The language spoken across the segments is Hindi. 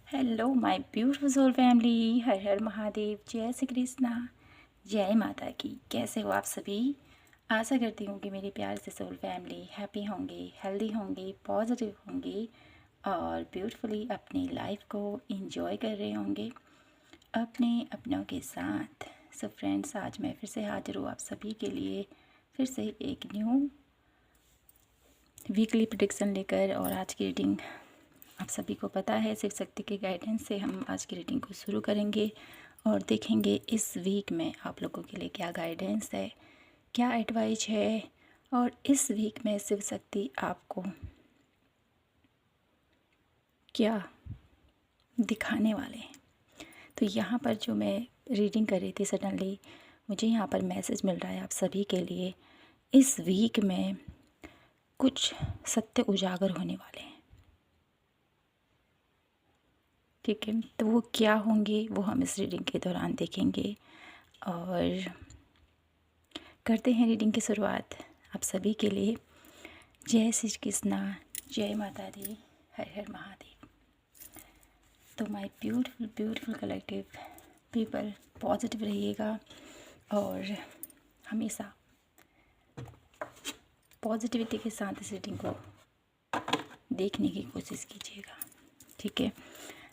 Hello my beautiful soul family, हर हर महादेव, जय श्री कृष्णा, जय माता की। कैसे हो आप सभी? आशा करती हूँ कि मेरी प्यार से सोल फैमिली हैप्पी होंगे, हेल्दी होंगे, पॉजिटिव होंगे और ब्यूटीफुली अपनी लाइफ को एंजॉय कर रहे होंगे अपने अपनों के साथ। सो फ्रेंड्स, आज मैं फिर से हाजिर हूँ आप सभी के लिए फिर से एक न्यू वीकली प्रेडिक्शन लेकर। और आज की रीडिंग आप सभी को पता है, शिव शक्ति के गाइडेंस से हम आज की रीडिंग को शुरू करेंगे और देखेंगे इस वीक में आप लोगों के लिए क्या गाइडेंस है, क्या एडवाइस है और इस वीक में शिव शक्ति आपको क्या दिखाने वाले हैं। तो यहाँ पर जो मैं रीडिंग कर रही थी, सडनली मुझे यहाँ पर मैसेज मिल रहा है आप सभी के लिए, इस वीक में कुछ सत्य उजागर होने वाले हैं। ठीक है, तो वो क्या होंगे वो हम इस रीडिंग के दौरान देखेंगे और करते हैं रीडिंग की शुरुआत आप सभी के लिए। जय श्री कृष्णा, जय माता दी, हर हर महादेव। तो my beautiful beautiful collective people, positive रहिएगा और हमेशा पॉजिटिविटी के साथ इस रीडिंग को देखने की कोशिश कीजिएगा। ठीक है,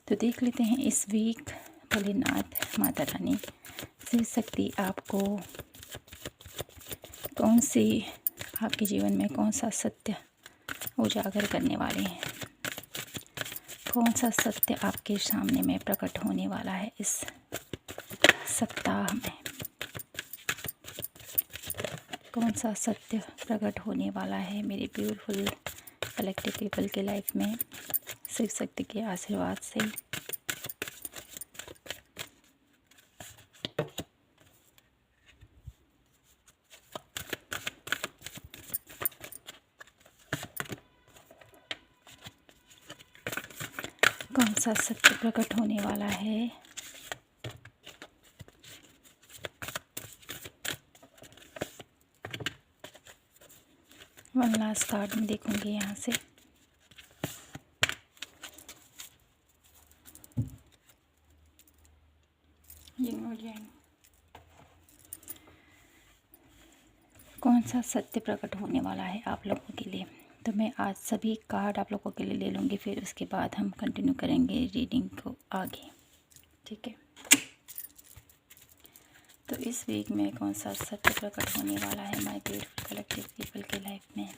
तो देख लेते हैं इस वीक भोलेनाथ, माता रानी, शिव शक्ति आपको कौन सी, आपके जीवन में कौन सा सत्य उजागर करने वाले हैं, कौन सा सत्य आपके सामने में प्रकट होने वाला है इस सप्ताह में, कौन सा सत्य प्रकट होने वाला है मेरे ब्यूटीफुल कलेक्टिव पीपल के लाइफ में शिव शक्ति के आशीर्वाद से। कौन सा सत्य प्रकट होने वाला है, वन लास्ट कार्ड में देखूंगी यहाँ से। कौन सा सत्य प्रकट होने वाला है आप लोगों के लिए। तो मैं आज सभी कार्ड आप लोगों के लिए ले लूँगी, फिर उसके बाद हम कंटिन्यू करेंगे रीडिंग को आगे। ठीक है, तो इस वीक में कौन सा सत्य प्रकट होने वाला है माय ब्यूटीफुल कलेक्टिव पीपल के लाइफ में,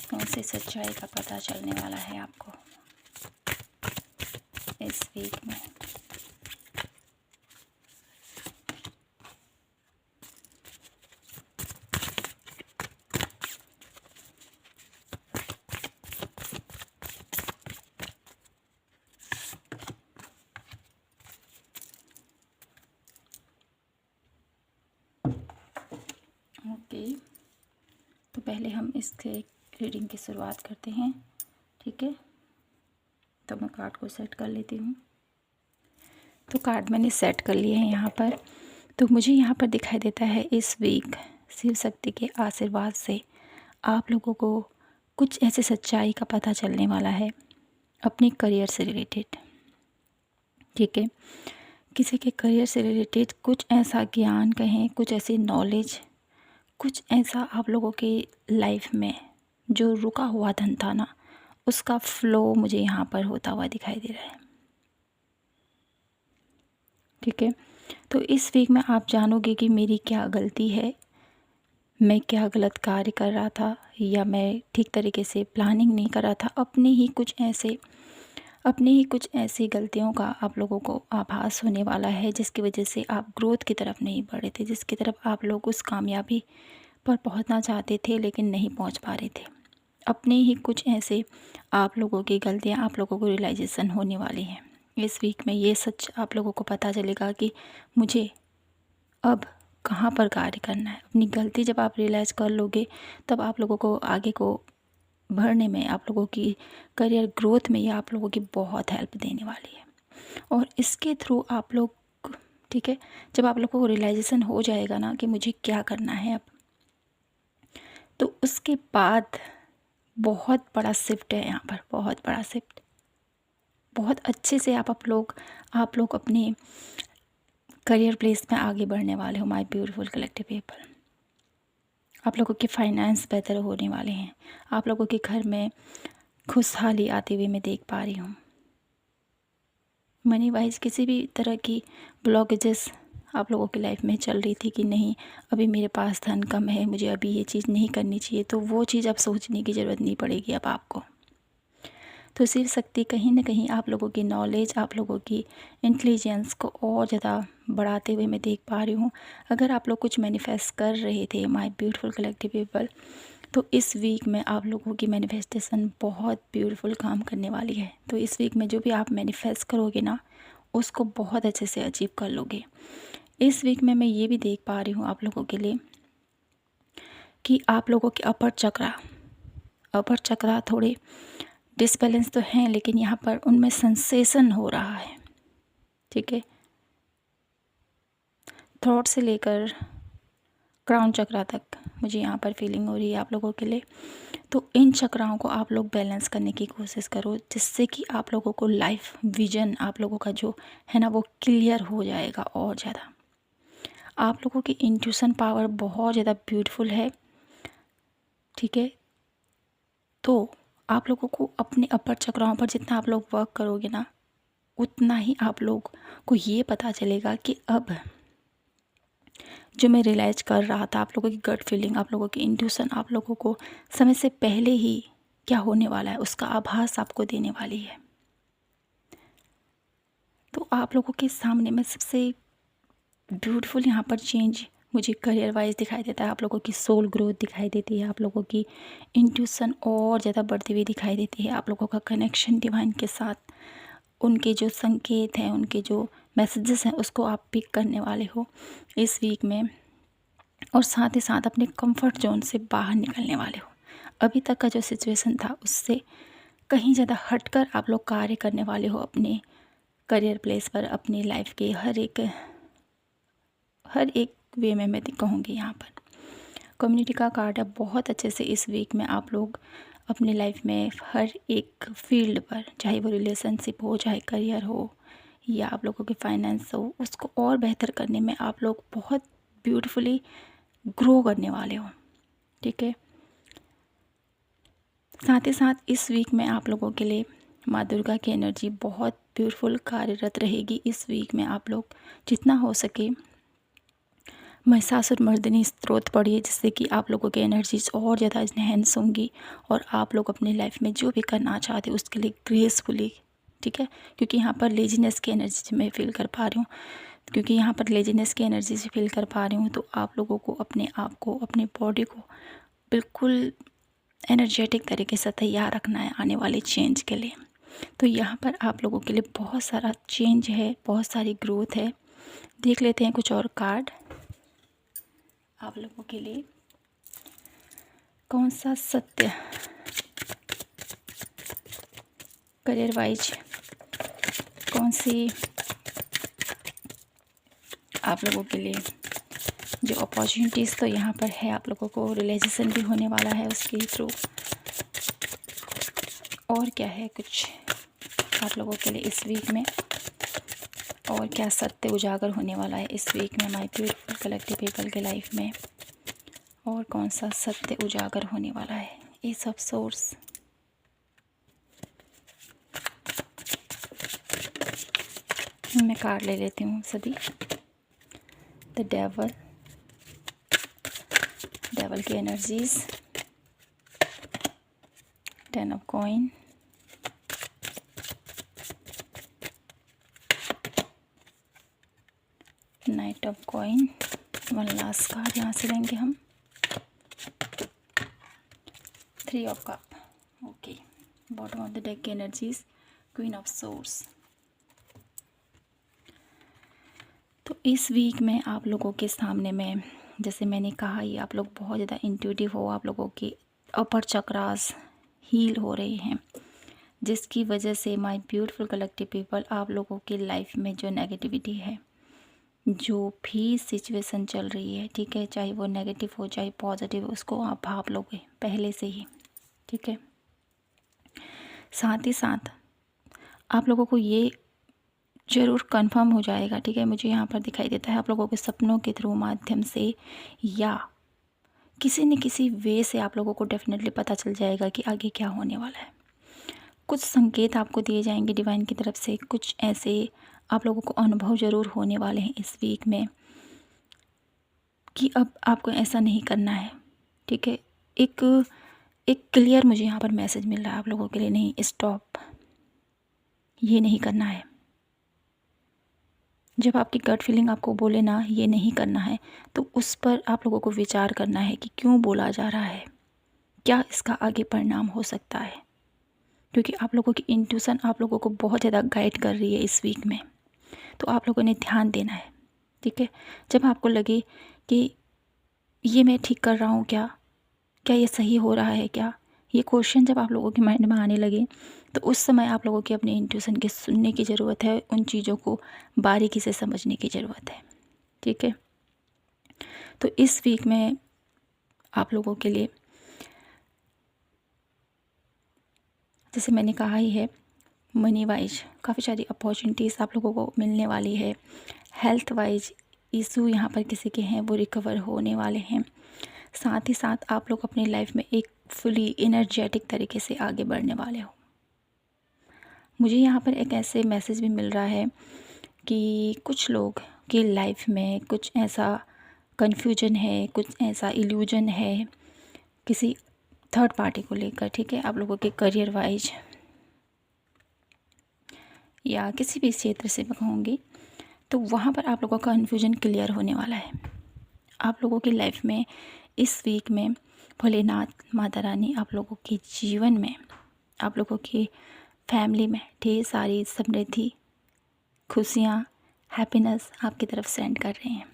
कौन सी सच्चाई का पता चलने वाला है आपको इस वीक में। ओके, तो पहले हम इसके रीडिंग की शुरुआत करते हैं। ठीक है, तो मैं कार्ड को सेट कर लेती हूँ। तो कार्ड मैंने सेट कर लिए हैं यहाँ पर। तो मुझे यहाँ पर दिखाई देता है इस वीक शिव शक्ति के आशीर्वाद से आप लोगों को कुछ ऐसे सच्चाई का पता चलने वाला है अपनी करियर से रिलेटेड। ठीक है, किसी के करियर से रिलेटेड कुछ ऐसा ज्ञान कहें, कुछ ऐसी नॉलेज, कुछ ऐसा आप लोगों की लाइफ में जो रुका हुआ धन था ना, उसका फ्लो मुझे यहाँ पर होता हुआ दिखाई दे रहा है। ठीक है, तो इस वीक में आप जानोगे कि मेरी क्या गलती है, मैं क्या गलत कार्य कर रहा था या मैं ठीक तरीके से प्लानिंग नहीं कर रहा था। अपनी ही कुछ ऐसी गलतियों का आप लोगों को आभास होने वाला है जिसकी वजह से आप ग्रोथ की तरफ नहीं बढ़े थे, जिसकी तरफ आप लोग उस कामयाबी पर पहुंचना चाहते थे लेकिन नहीं पहुंच पा रहे थे। अपने ही कुछ ऐसे आप लोगों की गलतियां आप लोगों को रियलाइजेशन होने वाली हैं इस वीक में। ये सच आप लोगों को पता चलेगा कि मुझे अब कहाँ पर कार्य करना है। अपनी गलती जब आप रियलाइज़ कर लोगे तब आप लोगों को आगे को बढ़ने में, आप लोगों की करियर ग्रोथ में ये आप लोगों की बहुत हेल्प देने वाली है। और इसके थ्रू आप लोग, ठीक है, जब आप लोगों को रियलाइजेशन हो जाएगा ना कि मुझे क्या करना है अब, तो उसके बाद बहुत बड़ा शिफ्ट है यहाँ पर, बहुत बड़ा शिफ्ट। बहुत अच्छे से आप लोग अपने करियर प्लेस में आगे बढ़ने वाले हो माय ब्यूटीफुल कलेक्टिव पीपल। आप लोगों के फाइनेंस बेहतर होने वाले हैं। आप लोगों के घर में खुशहाली आते हुए मैं देख पा रही हूँ। मनी वाइज किसी भी तरह की ब्लॉकेजेस आप लोगों की लाइफ में चल रही थी कि नहीं अभी मेरे पास धन कम है, मुझे अभी ये चीज़ नहीं करनी चाहिए, तो वो चीज़ अब सोचने की ज़रूरत नहीं पड़ेगी अब आपको। तो शिव शक्ति कहीं ना कहीं आप लोगों की नॉलेज, आप लोगों की इंटेलिजेंस को और ज़्यादा बढ़ाते हुए मैं देख पा रही हूँ। अगर आप लोग कुछ मैनिफेस्ट कर रहे थे माय ब्यूटीफुल कलेक्टिव पीपल, तो इस वीक में आप लोगों की मैनिफेस्टेशन बहुत ब्यूटीफुल काम करने वाली है। तो इस वीक में जो भी आप मैनिफेस्ट करोगे ना, उसको बहुत अच्छे से अचीव कर लोगे। इस वीक में मैं ये भी देख पा रही हूँ आप लोगों के लिए कि आप लोगों के अपर चक्रा थोड़े डिसबैलेंस तो हैं, लेकिन यहाँ पर उनमें सेंसेशन हो रहा है। ठीक है, थ्रोट से लेकर क्राउन चक्रा तक मुझे यहाँ पर फीलिंग हो रही है आप लोगों के लिए। तो इन चक्राओं को आप लोग बैलेंस करने की कोशिश करो, जिससे कि आप लोगों को लाइफ विजन आप लोगों का जो है ना वो क्लियर हो जाएगा और ज़्यादा। आप लोगों की इंट्यूशन पावर बहुत ज़्यादा ब्यूटीफुल है। ठीक है, तो आप लोगों को अपने अपर चक्राओं पर जितना आप लोग वर्क करोगे ना, उतना ही आप लोग को ये पता चलेगा कि अब जो मैं रियलाइज़ कर रहा था, आप लोगों की गट फीलिंग, आप लोगों की इंट्यूशन आप लोगों को समय से पहले ही क्या होने वाला है उसका आभास आपको देने वाली है। तो आप लोगों के सामने में सबसे ब्यूटीफुल यहाँ पर चेंज मुझे करियर वाइज दिखाई देता है। आप लोगों की सोल ग्रोथ दिखाई देती है, आप लोगों की इंट्यूशन और ज़्यादा बढ़ती हुई दिखाई देती है, आप लोगों का कनेक्शन डिवाइन के साथ, उनके जो संकेत हैं, उनके जो मैसेजेस हैं, उसको आप पिक करने वाले हो इस वीक में। और साथ ही साथ अपने कंफर्ट जोन से बाहर निकलने वाले हो। अभी तक का जो सिचुएशन था उससे कहीं ज़्यादा हटकर आप लोग कार्य करने वाले हो अपने करियर प्लेस पर, अपनी लाइफ के हर एक वे में मैं कहूँगी। यहाँ पर कम्युनिटी का कार्ड है, बहुत अच्छे से इस वीक में आप लोग अपनी लाइफ में हर एक फील्ड पर, चाहे वो रिलेशनशिप हो, चाहे करियर हो, या आप लोगों के फाइनेंस हो, उसको और बेहतर करने में आप लोग बहुत ब्यूटीफुली ग्रो करने वाले हो। ठीक है, साथ ही साथ इस वीक में आप लोगों के लिए माँ दुर्गा की एनर्जी बहुत ब्यूटीफुल कार्यरत रहेगी। इस वीक में आप लोग जितना हो सके महिषासुर मर्दिनी स्त्रोत पढ़िए, जिससे कि आप लोगों की एनर्जीज और ज़्यादा इन्हेंस होंगी और आप लोग अपनी लाइफ में जो भी करना चाहते हो उसके लिए ग्रेसफुली। ठीक है, क्योंकि यहाँ पर लेजीनेस की एनर्जी मैं फील कर पा रही हूँ, तो आप लोगों को अपने आप को, अपने बॉडी को बिल्कुल एनर्जेटिक तरीके से तैयार रखना है आने वाले चेंज के लिए। तो यहाँ पर आप लोगों के लिए बहुत सारा चेंज है, बहुत सारी ग्रोथ है। देख लेते हैं कुछ और कार्ड आप लोगों के लिए। कौन सा सत्य करियर वाइज, कौन सी आप लोगों के लिए जो अपॉर्चुनिटीज़ तो यहाँ पर है, आप लोगों को रियलाइजेशन भी होने वाला है उसके थ्रू। और क्या है कुछ आप लोगों के लिए इस वीक में, और क्या सत्य उजागर होने वाला है इस वीक में माय ब्यूटीफुल कलेक्टिव पीपल के लाइफ में, और कौन सा सत्य उजागर होने वाला है। ये सब सोर्स मैं कार्ड ले लेती हूँ सभी। द डेवल की energies, 10 of coin, night of coin, one last card यहाँ से लेंगे हम, 3 of cup. Okay, bottom of the deck की एनर्जीज, क्वीन ऑफ सोर्स। तो इस वीक में आप लोगों के सामने में, जैसे मैंने कहा, ये आप लोग बहुत ज़्यादा इंट्यूटिव हो, आप लोगों के अपर चक्रास हील हो रहे हैं, जिसकी वजह से माय ब्यूटीफुल कलेक्टिव पीपल आप लोगों की लाइफ में जो नेगेटिविटी है, जो भी सिचुएशन चल रही है, ठीक है, चाहे वो नेगेटिव हो चाहे पॉजिटिव, उसको आप भाप लोगे पहले से ही। ठीक है, साथ ही साथ आप लोगों को ये ज़रूर कंफर्म हो जाएगा, ठीक है। मुझे यहाँ पर दिखाई देता है आप लोगों के सपनों के थ्रू माध्यम से या किसी न किसी वे से आप लोगों को डेफिनेटली पता चल जाएगा कि आगे क्या होने वाला है। कुछ संकेत आपको दिए जाएंगे डिवाइन की तरफ से, कुछ ऐसे आप लोगों को अनुभव ज़रूर होने वाले हैं इस वीक में कि अब आपको ऐसा नहीं करना है, ठीक है। एक एक क्लियर मुझे यहाँ पर मैसेज मिल रहा है आप लोगों के लिए, नहीं स्टॉप, ये नहीं करना है। जब आपकी गट फीलिंग आपको बोले ना ये नहीं करना है, तो उस पर आप लोगों को विचार करना है कि क्यों बोला जा रहा है, क्या इसका आगे परिणाम हो सकता है। क्योंकि आप लोगों की इंट्यूशन आप लोगों को बहुत ज़्यादा गाइड कर रही है इस वीक में, तो आप लोगों ने ध्यान देना है, ठीक है। जब आपको लगे कि ये मैं ठीक कर रहा हूँ क्या, क्या ये सही हो रहा है क्या, ये क्वेश्चन जब आप लोगों के माइंड में आने लगे, तो उस समय आप लोगों की अपने इंट्यूशन के सुनने की ज़रूरत है, उन चीज़ों को बारीकी से समझने की ज़रूरत है, ठीक है। तो इस वीक में आप लोगों के लिए, जैसे मैंने कहा ही है, मनी वाइज काफ़ी सारी अपॉर्चुनिटीज़ आप लोगों को मिलने वाली है। हेल्थ वाइज इशू यहाँ पर किसी के हैं वो रिकवर होने वाले हैं। साथ ही साथ आप लोग अपनी लाइफ में एक फुली एनर्जेटिक तरीके से आगे बढ़ने वाले हो। मुझे यहाँ पर एक ऐसे मैसेज भी मिल रहा है कि कुछ लोग की लाइफ में कुछ ऐसा कन्फ्यूजन है, कुछ ऐसा इल्यूजन है किसी थर्ड पार्टी को लेकर, ठीक है। आप लोगों के करियर वाइज या किसी भी क्षेत्र से मैं कहूँगी, तो वहाँ पर आप लोगों का कन्फ्यूजन क्लियर होने वाला है। आप लोगों की लाइफ में इस वीक में भोलेनाथ माता रानी आप लोगों के जीवन में, आप लोगों की फैमिली में ढेर सारी समृद्धि, खुशियाँ, हैप्पीनेस आपकी तरफ सेंड कर रहे हैं।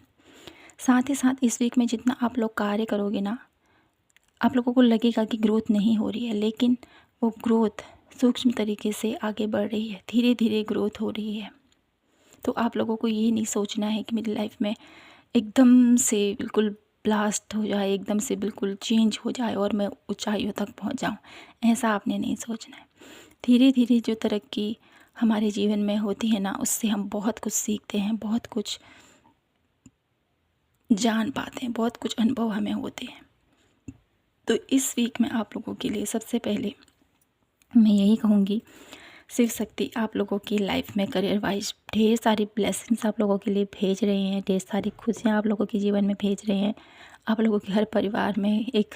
साथ ही साथ इस वीक में जितना आप लोग कार्य करोगे ना, आप लोगों को लगेगा कि ग्रोथ नहीं हो रही है, लेकिन वो ग्रोथ सूक्ष्म तरीके से आगे बढ़ रही है, धीरे धीरे ग्रोथ हो रही है। तो आप लोगों को ये नहीं सोचना है कि मेरी लाइफ में एकदम से बिल्कुल ब्लास्ट हो जाए, एकदम से बिल्कुल चेंज हो जाए और मैं ऊंचाइयों तक पहुंच जाऊं, ऐसा आपने नहीं सोचना है। धीरे धीरे जो तरक्की हमारे जीवन में होती है ना, उससे हम बहुत कुछ सीखते हैं, बहुत कुछ जान पाते हैं, बहुत कुछ अनुभव हमें होते हैं। तो इस वीक में आप लोगों के लिए सबसे पहले मैं यही कहूँगी, शिव शक्ति आप लोगों की लाइफ में करियर वाइज ढेर सारी ब्लेसिंग्स आप लोगों के लिए भेज रहे हैं, ढेर सारी खुशियाँ आप लोगों के जीवन में भेज रहे हैं। आप लोगों के हर परिवार में एक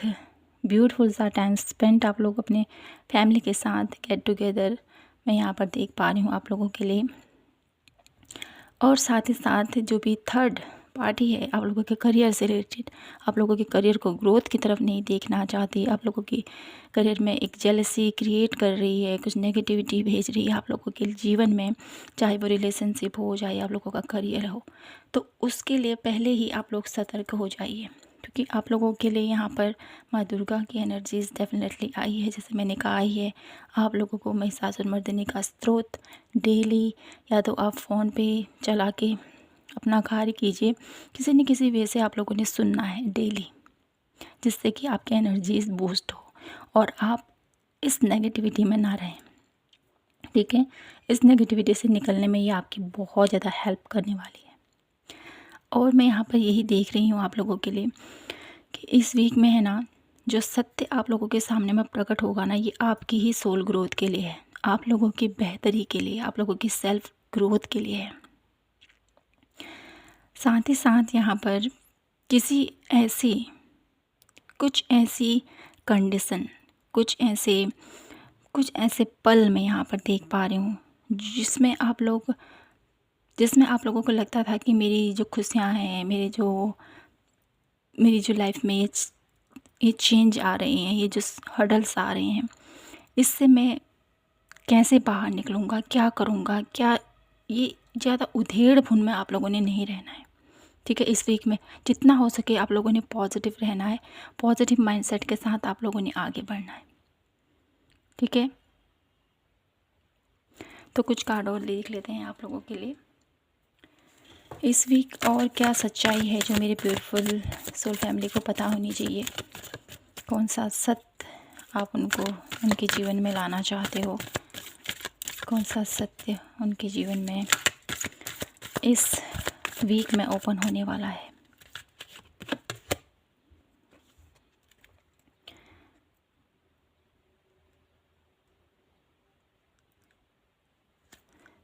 ब्यूटीफुल सा टाइम स्पेंड आप लोग अपने फैमिली के साथ गेट टुगेदर मैं यहाँ पर देख पा रही हूँ आप लोगों के लिए। और साथ ही साथ जो भी थर्ड पार्टी है आप लोगों के करियर से रिलेटेड, आप लोगों के करियर को ग्रोथ की तरफ नहीं देखना चाहती, आप लोगों की करियर में एक जेलसी क्रिएट कर रही है, कुछ नेगेटिविटी भेज रही है आप लोगों के जीवन में, चाहे वो रिलेशनशिप हो चाहे आप लोगों का करियर हो, तो उसके लिए पहले ही आप लोग सतर्क हो जाइए। क्योंकि आप लोगों के लिए यहाँ पर माँ दुर्गा की एनर्जीज डेफिनेटली आई है। जैसे मैंने कहा ही है, आप लोगों को महिषासुरमर्दिनी का स्त्रोत डेली या तो आप फ़ोन पे चला के अपना कार्य कीजिए, किसी न किसी वे से आप लोगों ने सुनना है डेली, जिससे कि आपकी एनर्जीज बूस्ट हो और आप इस नेगेटिविटी में ना रहें, ठीक है। इस नेगेटिविटी से निकलने में ये आपकी बहुत ज़्यादा हेल्प करने वाली है। और मैं यहाँ पर यही देख रही हूँ आप लोगों के लिए कि इस वीक में है ना, जो सत्य आप लोगों के सामने में प्रकट होगा ना, ये आपकी ही सोल ग्रोथ के लिए है, आप लोगों की बेहतरी के लिए, आप लोगों की सेल्फ ग्रोथ के लिए है। साथ ही साथ यहाँ पर किसी ऐसी कुछ ऐसी कंडीशन, कुछ ऐसे पल मैं यहाँ पर देख पा रही हूँ जिसमें आप लोगों को लगता था कि मेरी जो खुशियाँ हैं, मेरी जो लाइफ में ये चेंज आ रहे हैं, ये जो हर्डल्स आ रहे हैं, इससे मैं कैसे बाहर निकलूँगा, क्या करूँगा, क्या, ये ज़्यादा उधेड़-बुन में आप लोगों ने नहीं रहना है, ठीक है। इस वीक में जितना हो सके आप लोगों ने पॉजिटिव रहना है, पॉजिटिव माइंडसेट के साथ आप लोगों ने आगे बढ़ना है, ठीक है। तो कुछ कार्ड और देख लेते हैं आप लोगों के लिए इस वीक, और क्या सच्चाई है जो मेरे ब्यूटीफुल सोल फैमिली को पता होनी चाहिए, कौन सा सत्य आप उनके जीवन में लाना चाहते हो। कौन सा सत्य उनके जीवन में इस वीक में ओपन होने वाला है।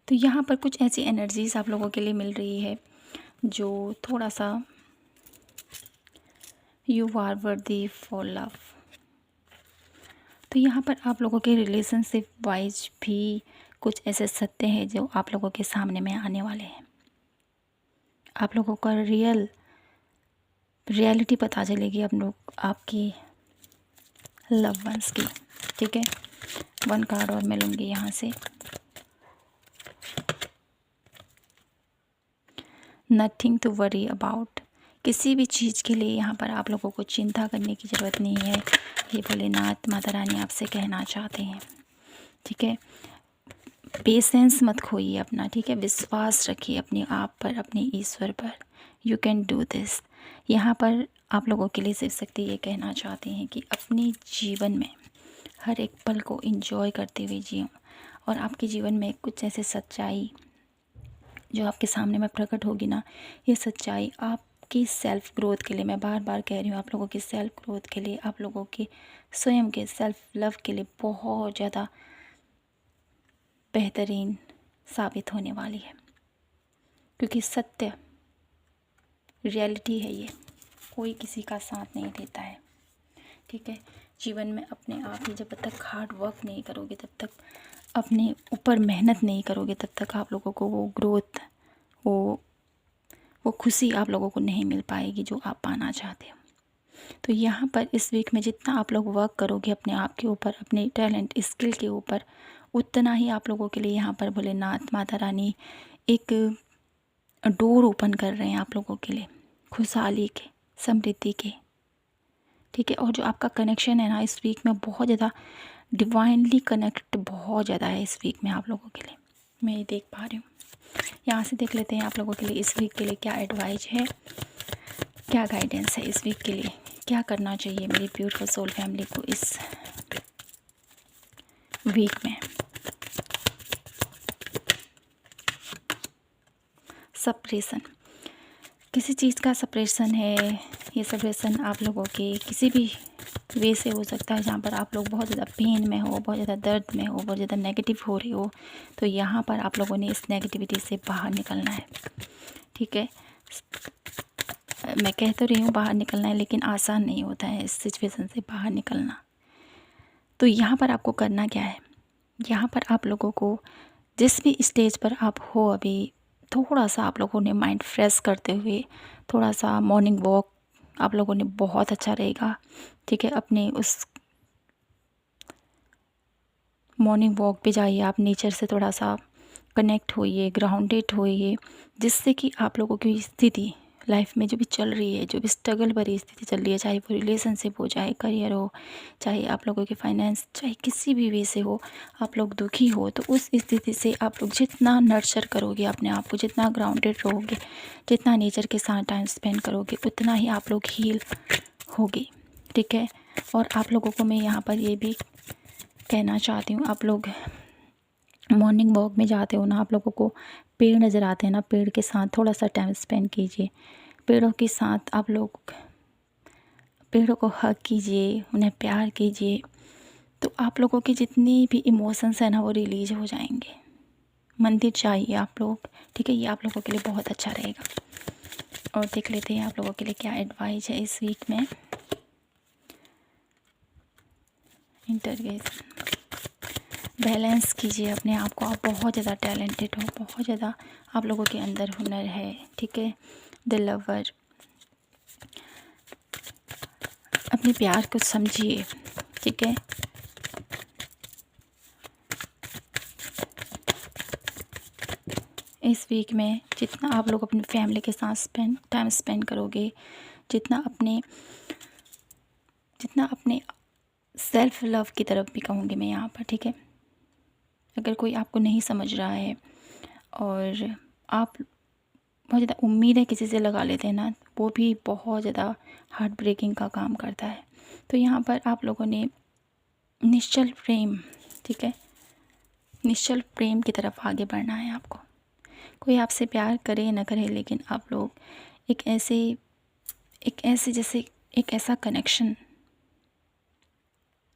तो यहाँ पर कुछ ऐसी एनर्जीज आप लोगों के लिए मिल रही है जो थोड़ा सा you are worthy for love. तो यहाँ पर आप लोगों के रिलेशनशिप वाइज भी कुछ ऐसे सत्य हैं जो आप लोगों के सामने में आने वाले हैं। आप लोगों का रियलिटी पता चलेगी आप लोग आपकी लव वंस की। ठीक है, 1 कार्ड और मैं लूँगी यहाँ से। Nothing to worry about. किसी भी चीज़ के लिए यहाँ पर आप लोगों को चिंता करने की ज़रूरत नहीं है, ये भोलेनाथ माता रानी आपसे कहना चाहते हैं। ठीक है, पेशेंस मत खोइए अपना। ठीक है, विश्वास रखिए अपने आप पर, अपने ईश्वर पर। You can do this. यहाँ पर आप लोगों के लिए शिव शक्ति ये कहना चाहते हैं कि अपने जीवन में हर एक पल को एंजॉय करते हुए जियो। और आपके जीवन में कुछ ऐसे सच्चाई जो आपके सामने में प्रकट होगी ना, ये सच्चाई आपकी सेल्फ ग्रोथ के लिए, मैं बार बार कह रही हूँ, आप लोगों की सेल्फ ग्रोथ के लिए, आप लोगों के स्वयं के सेल्फ लव के लिए बहुत ज़्यादा बेहतरीन साबित होने वाली है। क्योंकि सत्य रियलिटी है, ये कोई किसी का साथ नहीं देता है। ठीक है, जीवन में अपने आप ही जब तक हार्ड वर्क नहीं करोगे, तब तक अपने ऊपर मेहनत नहीं करोगे, तब तक आप लोगों को वो ग्रोथ, वो खुशी आप लोगों को नहीं मिल पाएगी जो आप पाना चाहते हो। तो यहाँ पर इस वीक में जितना आप लोग वर्क करोगे अपने आप के ऊपर, अपने टैलेंट स्किल के ऊपर, उतना ही आप लोगों के लिए यहाँ पर भोलेनाथ माता रानी एक डोर ओपन कर रहे हैं आप लोगों के लिए, खुशहाली के, समृद्धि के। ठीक है, और जो आपका कनेक्शन है ना इस वीक में बहुत ज़्यादा डिवाइनली कनेक्ट बहुत ज़्यादा है इस वीक में आप लोगों के लिए, मैं ये देख पा रही हूँ। यहाँ से देख लेते हैं आप लोगों के लिए इस वीक के लिए क्या एडवाइस है, क्या गाइडेंस है इस वीक के लिए, क्या करना चाहिए मेरी ब्यूटीफुल सोल फैमिली को इस वीक में। सप्रेशन, किसी चीज़ का सप्रेशन है। ये सप्रेशन आप लोगों के किसी भी वे से हो सकता है, जहाँ पर आप लोग बहुत ज़्यादा पेन में हो, बहुत ज़्यादा दर्द में हो, बहुत ज़्यादा नेगेटिव हो रहे हो। तो यहाँ पर आप लोगों ने इस नेगेटिविटी से बाहर निकलना है। ठीक है, मैं कह तो रही हूँ बाहर निकलना है, लेकिन आसान नहीं होता है इस सिचुएशन से बाहर निकलना। तो यहाँ पर आपको करना क्या है, यहाँ पर आप लोगों को जिस भी स्टेज पर आप हो अभी, थोड़ा सा आप लोगों ने माइंड फ्रेश करते हुए थोड़ा सा मॉर्निंग वॉक आप लोगों ने बहुत अच्छा रहेगा। ठीक है, अपने उस मॉर्निंग वॉक पे जाइए, आप नेचर से थोड़ा सा कनेक्ट होइए, ग्राउंडेड होइए, जिससे कि आप लोगों की स्थिति लाइफ में जो भी चल रही है, जो भी स्ट्रगल भरी स्थिति चल रही है, चाहे वो रिलेशनशिप हो, चाहे करियर हो, चाहे आप लोगों के फाइनेंस, चाहे किसी भी वे से हो, आप लोग दुखी हो, तो उस स्थिति से आप लोग जितना नर्चर करोगे अपने आप को, जितना ग्राउंडेड रहोगे, जितना नेचर के साथ टाइम स्पेंड करोगे, उतना ही आप लोग हील होगे। ठीक है, और आप लोगों को मैं यहाँ पर ये भी कहना चाहती हूँ, आप लोग मॉर्निंग वॉक में जाते हो ना, आप लोगों को पेड़ नज़र आते हैं ना, पेड़ के साथ थोड़ा सा टाइम स्पेंड कीजिए, पेड़ों के साथ आप लोग पेड़ों को हग कीजिए, उन्हें प्यार कीजिए, तो आप लोगों की जितनी भी इमोशंस हैं ना वो रिलीज हो जाएंगे। मंदिर जाइए आप लोग। ठीक है, ये आप लोगों के लिए बहुत अच्छा रहेगा। और देख लेते हैं आप लोगों के लिए क्या एडवाइस है इस वीक में। इंटरगेशन, बैलेंस कीजिए अपने आप को। आप बहुत ज़्यादा टैलेंटेड हो, बहुत ज़्यादा आप लोगों के अंदर हुनर है। ठीक है, द लवर, अपने प्यार को समझिए। ठीक है, इस वीक में जितना आप लोग अपनी फैमिली के साथ टाइम स्पेंड करोगे, जितना अपने सेल्फ लव की तरफ भी कहूँगी मैं यहाँ पर। ठीक है, अगर कोई आपको नहीं समझ रहा है और आप बहुत ज़्यादा उम्मीदें किसी से लगा लेते हैं ना, वो भी बहुत ज़्यादा हार्ट ब्रेकिंग का काम करता है। तो यहाँ पर आप लोगों ने निश्चल प्रेम, ठीक है, निश्चल प्रेम की तरफ आगे बढ़ना है आपको। कोई आपसे प्यार करे ना करे, लेकिन आप लोग एक ऐसे जैसे एक ऐसा कनेक्शन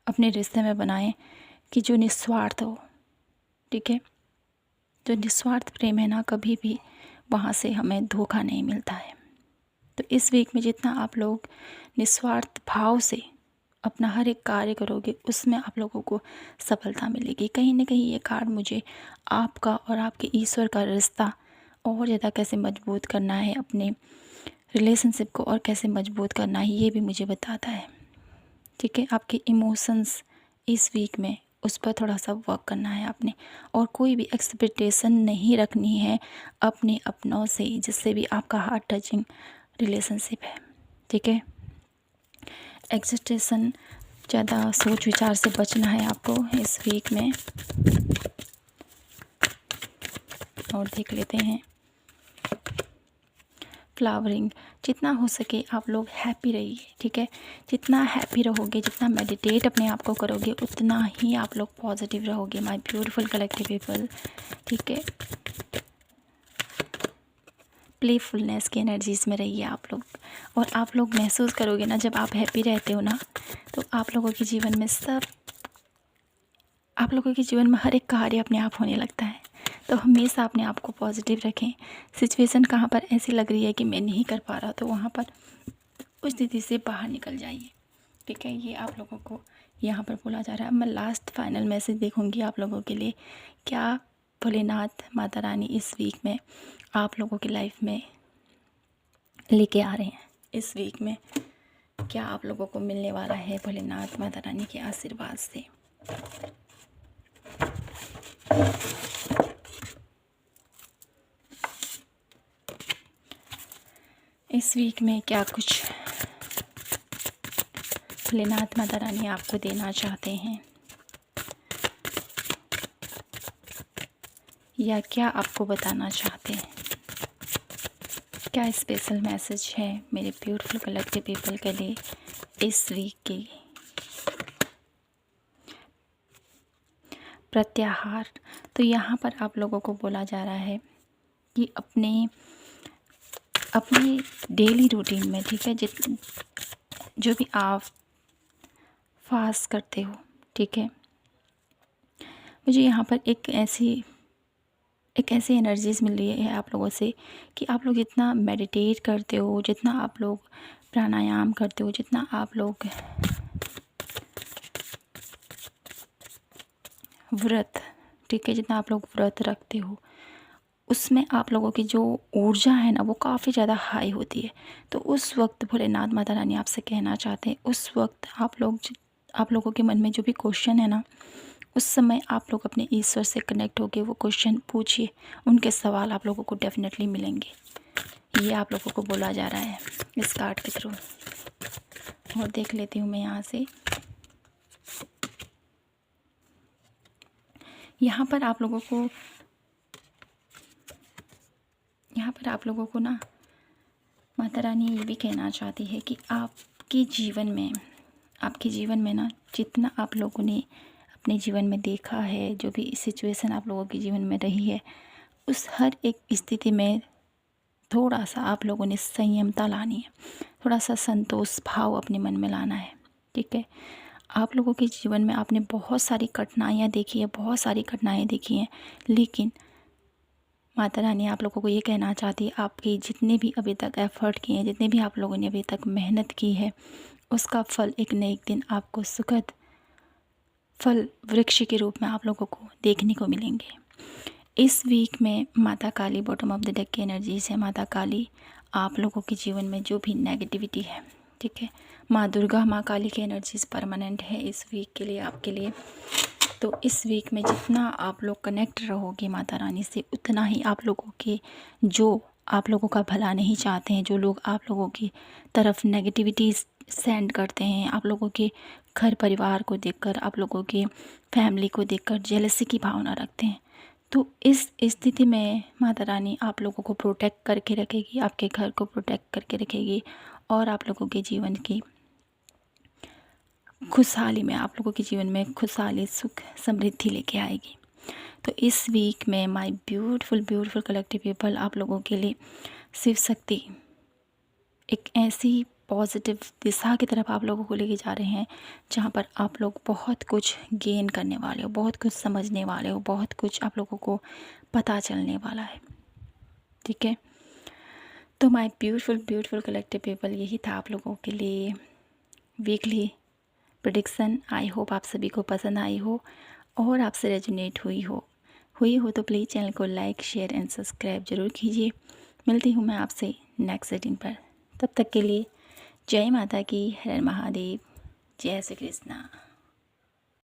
अपने रिश्ते में बनाएं कि जो निस्वार्थ हो। ठीक है, जो निस्वार्थ प्रेम है ना, कभी भी वहाँ से हमें धोखा नहीं मिलता है। तो इस वीक में जितना आप लोग निस्वार्थ भाव से अपना हर एक कार्य करोगे, उसमें आप लोगों को सफलता मिलेगी। कहीं ना कहीं ये कार्ड मुझे आपका और आपके ईश्वर का रिश्ता और ज़्यादा कैसे मजबूत करना है, अपने रिलेशनशिप को और कैसे मजबूत करना है, ये भी मुझे बताता है। ठीक है, आपके इमोशंस इस वीक में उस पर थोड़ा सा वर्क करना है आपने, और कोई भी एक्सपेक्टेशन नहीं रखनी है अपने अपनों से, जिससे भी आपका हार्ट टचिंग रिलेशनशिप है। ठीक है, एक्सपेक्टेशन ज़्यादा सोच विचार से बचना है आपको इस वीक में। और देख लेते हैं फ्लावरिंग। जितना हो सके आप लोग हैप्पी रहिए। ठीक है, जितना हैप्पी रहोगे, जितना मेडिटेट अपने आप को करोगे, उतना ही आप लोग पॉजिटिव रहोगे माय ब्यूटीफुल कलेक्टिव पीपल। ठीक है, प्लेफुलनेस की एनर्जीज़ में रहिए आप लोग, और आप लोग महसूस करोगे ना, जब आप हैप्पी रहते हो ना, तो आप लोगों के जीवन में हर एक कार्य अपने आप होने लगता है। तो हमेशा अपने आप को पॉजिटिव रखें। सिचुएशन कहाँ पर ऐसी लग रही है कि मैं नहीं कर पा रहा, तो वहाँ पर उस स्थिति से बाहर निकल जाइए। ठीक है, ये आप लोगों को यहाँ पर बोला जा रहा है। मैं लास्ट फाइनल मैसेज देखूँगी आप लोगों के लिए। क्या भोलेनाथ माता रानी इस वीक में आप लोगों की लाइफ में लेके आ रहे हैं? इस वीक में क्या आप लोगों को मिलने वाला है भोलेनाथ माता रानी के आशीर्वाद से? इस वीक में क्या कुछ भोलेनाथ माता रानी आपको देना चाहते हैं, या क्या आपको बताना चाहते हैं? क्या स्पेशल मैसेज है मेरे ब्यूटीफुल कलेक्टिव पीपल के लिए इस वीक की? प्रत्याहार। तो यहाँ पर आप लोगों को बोला जा रहा है कि अपनी डेली रूटीन में, ठीक है, जो भी आप फास्ट करते हो, ठीक है, मुझे यहाँ पर एक ऐसी एनर्जीज़ मिल रही है आप लोगों से कि आप लोग जितना मेडिटेट करते हो, जितना आप लोग प्राणायाम करते हो, जितना आप लोग व्रत, ठीक है, जितना आप लोग व्रत रखते हो, उसमें आप लोगों की जो ऊर्जा है ना, वो काफ़ी ज़्यादा हाई होती है। तो उस वक्त भोलेनाथ माता रानी आपसे कहना चाहते हैं, उस वक्त आप लोगों के मन में जो भी क्वेश्चन है ना, उस समय आप लोग अपने ईश्वर से कनेक्ट होकर वो क्वेश्चन पूछिए, उनके सवाल आप लोगों को डेफिनेटली मिलेंगे। ये आप लोगों को बोला जा रहा है इस कार्ड के थ्रू। और देख लेती हूँ मैं यहाँ से। यहाँ पर आप लोगों को ना माता रानी ये भी कहना चाहती है कि आपके जीवन में ना, जितना आप लोगों ने अपने जीवन में देखा है, जो भी सिचुएशन आप लोगों के जीवन में रही है, उस हर एक स्थिति में थोड़ा सा आप लोगों ने संयमता लानी है, थोड़ा सा संतोष भाव अपने मन में लाना है। ठीक है, आप लोगों के जीवन में आपने बहुत सारी कठिनाइयाँ देखी हैं, लेकिन माता रानी आप लोगों को ये कहना चाहती है, आपके जितने भी अभी तक एफ़र्ट किए हैं, जितने भी आप लोगों ने अभी तक मेहनत की है, उसका फल एक न एक दिन आपको सुखद फल वृक्ष के रूप में आप लोगों को देखने को मिलेंगे। इस वीक में माता काली, बॉटम ऑफ द डेक की एनर्जीज है। माता काली आप लोगों के जीवन में जो भी नेगेटिविटी है, ठीक है, माँ दुर्गा, माँ काली की एनर्जीज परमानेंट है इस वीक के लिए आपके लिए। तो इस वीक में जितना आप लोग कनेक्ट रहोगे माता रानी से, उतना ही आप लोगों के जो आप लोगों का भला नहीं चाहते हैं, जो लोग आप लोगों की तरफ नेगेटिविटी सेंड करते हैं, आप लोगों के घर परिवार को देखकर, आप लोगों के फैमिली को देखकर जेलसी की भावना रखते हैं, तो इस स्थिति में माता रानी आप लोगों को प्रोटेक्ट करके रखेगी, आपके घर को प्रोटेक्ट करके रखेगी, और आप लोगों के जीवन की खुशहाली में, आप लोगों के जीवन में खुशहाली, सुख, समृद्धि लेके आएगी। तो इस वीक में माय ब्यूटीफुल कलेक्टिव पीपल आप लोगों के लिए शिव शक्ति एक ऐसी पॉजिटिव दिशा की तरफ आप लोगों को लेके जा रहे हैं जहाँ पर आप लोग बहुत कुछ गेन करने वाले हो, बहुत कुछ समझने वाले हो, बहुत कुछ आप लोगों को पता चलने वाला है। ठीक है, तो माय ब्यूटीफुल कलेक्टिव पीपल, यही था आप लोगों के लिए वीकली प्रेडिक्शन। आई होप आप सभी को पसंद आई हो और आपसे रेजोनेट हुई हो तो प्लीज़ चैनल को लाइक शेयर एंड सब्सक्राइब ज़रूर कीजिए। मिलती हूँ मैं आपसे नेक्स्ट सेटिंग पर, तब तक के लिए जय माता की, हर हर महादेव, जय श्री कृष्णा।